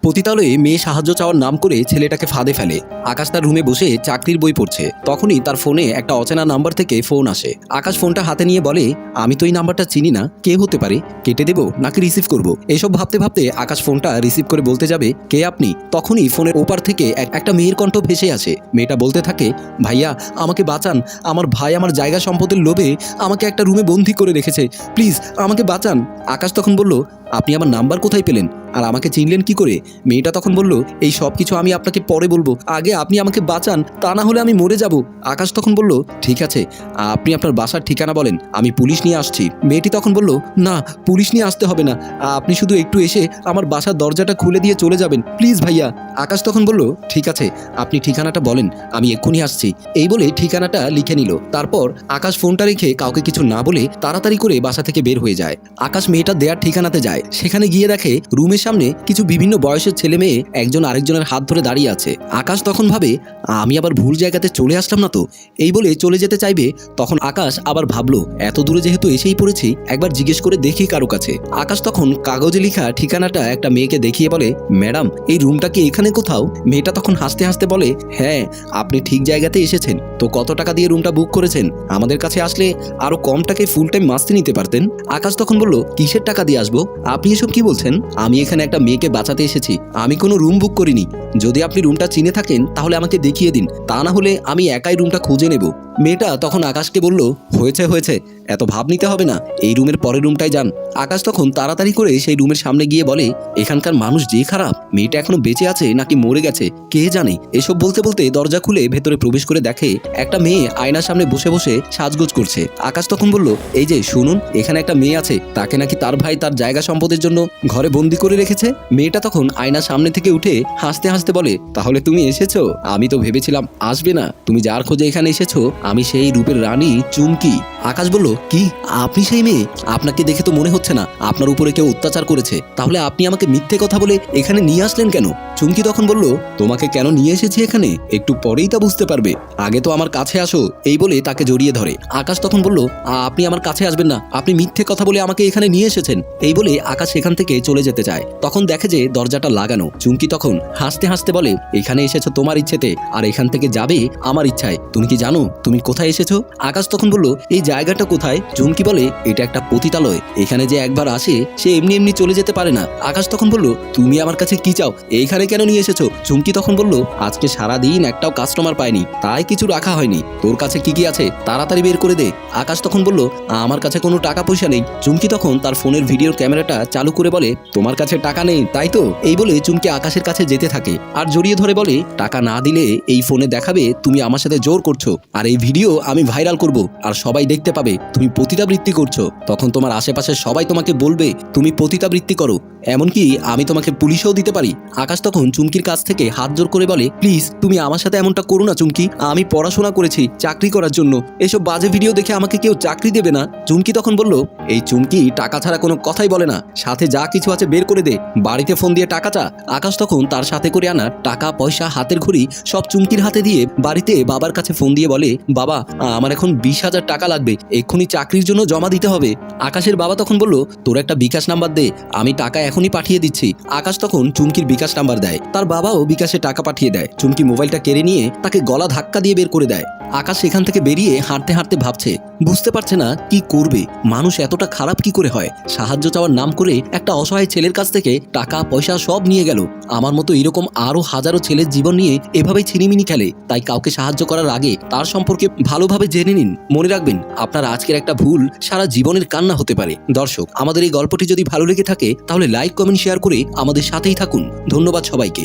পতিতালয়ে মেয়ে সাহায্য চাওয়ার নাম করে ছেলেটাকে ফাঁদে ফেলে। আকাশ তার রুমে বসে চাকরির বই পড়ছে। তখনই তার ফোনে একটা অচেনা নাম্বার থেকে ফোন আসে। আকাশ ফোনটা হাতে নিয়ে বলে, আমি তো এই নাম্বারটা চিনি না, কে হতে পারে? কেটে দেব নাকি রিসিভ করব? এসব ভাবতে ভাবতে আকাশ ফোনটা রিসিভ করে বলতে যাবে, কে আপনি? তখনই ফোনের ওপার থেকে একটা মেয়ের কণ্ঠ ভেসে আসে। মেয়েটা বলতে থাকে, ভাইয়া আমাকে বাঁচান, আমার ভাই আমার জায়গা সম্পদের লোভে আমাকে একটা রুমে বন্দি করে রেখেছে, প্লিজ আমাকে বাঁচান। আকাশ তখন বলল, আপনি আমার নাম্বার কোথায় পেলেন আর আমাকে চিনলেন কি করে? মেয়েটা তখন বলল, এই সব কিছু আমি আপনাকে পরে বলবো, আগে আপনি আমাকে বাঁচান, তা না হলে আমি মরে যাব। আকাশ তখন বলল, ঠিক আছে, আপনি আপনার বাসার ঠিকানা বলেন, আমি পুলিশ নিয়ে আসছি। মেয়েটি তখন বলল, না পুলিশ নিয়ে আসতে হবে না, আপনি শুধু একটু এসে আমার বাসার দরজাটা খুলে দিয়ে চলে যাবেন, প্লিজ ভাইয়া। আকাশ তখন বলল, ঠিক আছে, আপনি ঠিকানাটা বলেন, আমি এক্ষুনি আসছি। এই বলে ঠিকানাটা লিখে নিল। তারপর আকাশ ফোনটা রেখে কাউকে কিছু না বলে তাড়াতাড়ি করে বাসা থেকে বের হয়ে যায়। আকাশ মেয়েটা দেয়ার ঠিকানাতে যায়। সেখানে গিয়ে দেখে রুমের সামনে কিছু বিভিন্ন বয়সের ছেলে মেয়ে একজন আরেকজনের হাত ধরে দাঁড়িয়ে আছে। আকাশ তখন ভাবে, আমি আবার ভুল জায়গাতে চলে আসলাম না তো? এই বলে চলে যেতে চাইবে, তখন আকাশ আবার ভাবলো, এত দূরে যেহেতু এসেই পড়েছি, একবার জিজ্ঞেস করে দেখি কারো কাছে। আকাশ তখন কাগজে লেখা ঠিকানাটা একটা মেয়েকে দেখিয়ে বলে, ম্যাডাম এই রুমটা কি এখানে কোথাও? মেয়েটা তখন হাসতে হাসতে বলে, হ্যাঁ আপনি ঠিক জায়গাতে এসেছেন। তো কত টাকা দিয়ে রুমটা বুক করেছেন? আমাদের কাছে আসলে আরো কম টাকায় ফুল টাইম মাস্তি নিতে পারতেন। আকাশ তখন বলল, কিসের টাকা দিয়ে আসবো? আপনি এসব কি বলছেন? আমি এখানে একটা মেয়েকে বাঁচাতে এসেছি, আমি কোনো রুম বুক করিনি। যদি আপনি রুমটা চিনে থাকেন তাহলে আমাকে দেখিয়ে দিন, তা না হলে আমি একাই রুমটা খুঁজে নেব। মেয়েটা তখন আকাশকে বলল, হয়েছে হয়েছে, এত ভাব নিতে হবে না, এই রুমের পরের রুমটায় যান। আকাশ তখন তাড়াতাড়ি করে সেই রুমের সামনে গিয়ে বলে, এখানকার মানুষ যে খারাপ, মেয়েটা এখনো বেঁচে আছে নাকি মরে গেছে কে জানে। এসব বলতে বলতে দরজা খুলে ভেতরে প্রবেশ করে দেখে একটা মেয়ে আয়নার সামনে বসে বসে সাজগোজ করছে। আকাশ তখন বলল, এই যে শুনুন, এখানে একটা মেয়ে আছে, তাকে নাকি তার ভাই তার জায়গা সম্পদের জন্য ঘরে বন্দি করে রেখেছে। মেয়েটা তখন আয়নার সামনে থেকে উঠে হাসতে হাসতে বলে, তাহলে তুমি এসেছো? আমি তো ভেবেছিলাম আসবে না, তুমি যার খোঁজে এখানে এসেছো আমি সেই রূপের রানী চুমকি। আকাশ বলল, কি আপনি সেই মেয়ে? আপনাকে দেখে তো মনে হচ্ছে না আপনার উপরে কেউ অত্যাচার করেছে, তাহলে আপনি আমাকে মিথ্যে কথা বলে এখানে নিয়ে আসলেন কেন? চুমকি তখন বলল, তোমাকে কেন নিয়ে এসেছি এখানে একটু পরেই তা বুঝতে পারবে, আগে তো আমার কাছে আসো। এই বলে তাকে জড়িয়ে ধরে। আকাশ তখন বলল, আপনি আমার কাছে আসবেন না, আপনি মিথ্যে কথা বলে আমাকে এখানে নিয়ে এসেছেন। এই বলে আকাশ সেখান থেকে চলে যেতে চায়। তখন দেখে যে দরজাটা লাগানো। চুমকি তখন হাসতে হাসতে বলে, এখানে এসেছো তোমার ইচ্ছেতে আর এখান থেকে যাবে আমার ইচ্ছায়, তুমি কি জানো তুমি কোথায় এসেছো? আকাশ তখন বলল, এই জায়গাটা কোথায়? চুমকি বলে, এটা একটা পতিতালয়, এখানে যে একবার আসে সে এমনি এমনি চলে যেতে পারে না। আকাশ তখন বলল, তুমি আমার কাছে কি চাও, এইখানে কেন নিয়ে এসেছো? চুমকি তখন বলল, আজকে সারাদিন একটাও কাস্টমার পাইনি, তাই কিছু রাখা হয়নি, তোর কাছে কি কি আছে তাড়াতাড়ি বের করে দে। আকাশ তখন বলল, আমার কাছে কোনো টাকা পয়সা নেই। চুমকি তখন তার ফোনের ভিডিওর ক্যামেরাটা চালু করে বলে, তোমার কাছে টাকা নেই তাই তো? এই বলে চুমকি আকাশের কাছে যেতে থাকে আর জড়িয়ে ধরে বলে, টাকা না দিলে এই ফোনে দেখাবে তুমি আমার সাথে জোর করছো, আর এই ভিডিও আমি ভাইরাল করব আর সবাই দেখতে পাবে তুমি পতিতাবৃত্তি করছো। তখন তোমার আশেপাশে সবাই তোমাকে বলবে তুমি পতিতাবৃত্তি করো, এমনকি আমি তোমাকে পুলিশেও দিতে পারি। আকাশ তখন চুমকির কাছ থেকে হাত জোর করে বলে, প্লিজ তুমি আমার সাথে এমনটা করো না চুমকি, আমি পড়াশোনা করেছি চাকরি করার জন্য, এসব বাজে ভিডিও দেখে আমাকে কেউ চাকরি দেবে না। চুমকি তখন বলল, এই চুমকি টাকা ছাড়া কোনো কথাই বলে না, সাথে যা কিছু আছে বের করে দে, বাড়িতে ফোন দিয়ে টাকা চা। আকাশ তখন তার সাথে করে আনা টাকা পয়সা হাতের ঘড়ি সব চুমকির হাতে দিয়ে বাড়িতে বাবার কাছে ফোন দিয়ে বলে, বাবা আমার এখন 20,000 টাকা লাগবে, এক্ষুনি চাকরির জন্য জমা দিতে হবে। আকাশের বাবা তখন বলল, তোর একটা বিকাশ নাম্বার দে, আমি টাকা এখনই পাঠিয়ে দিচ্ছি। আকাশ তখন চুমকির বিকাশ নাম্বার দেয়, তার বাবাও বিকাশে টাকা পাঠিয়ে দেয়। চুমকি মোবাইলটা কেড়ে নিয়ে তাকে গলা ধাক্কা দিয়ে বের করে দেয়। আকাশ সেখান থেকে বেরিয়ে হাঁটতে হাঁটতে ভাবছে, বুঝতে পারছে না কি করবে। মানুষ এতটা খারাপ কি করে হয়? সাহায্য চাওয়ার নাম করে একটা অসহায় ছেলের কাছ থেকে টাকা পয়সা সব নিয়ে গেল। আমার মতো এরকম আরো হাজারো ছেলের জীবন নিয়ে এভাবেই ছিনিমিনি খেলে। তাই কাউকে সাহায্য করার আগে তার সম্পর্কে ভালোভাবে জেনে নিন। মনে রাখবেন, আপনার আজকের একটা ভুল সারা জীবনের কান্না হতে পারে। দর্শক, আমাদের এই গল্পটি যদি ভালো লেগে থাকে তাহলে লাইক কমেন্ট শেয়ার করে আমাদের সাথেই থাকুন। ধন্যবাদ সবাইকে।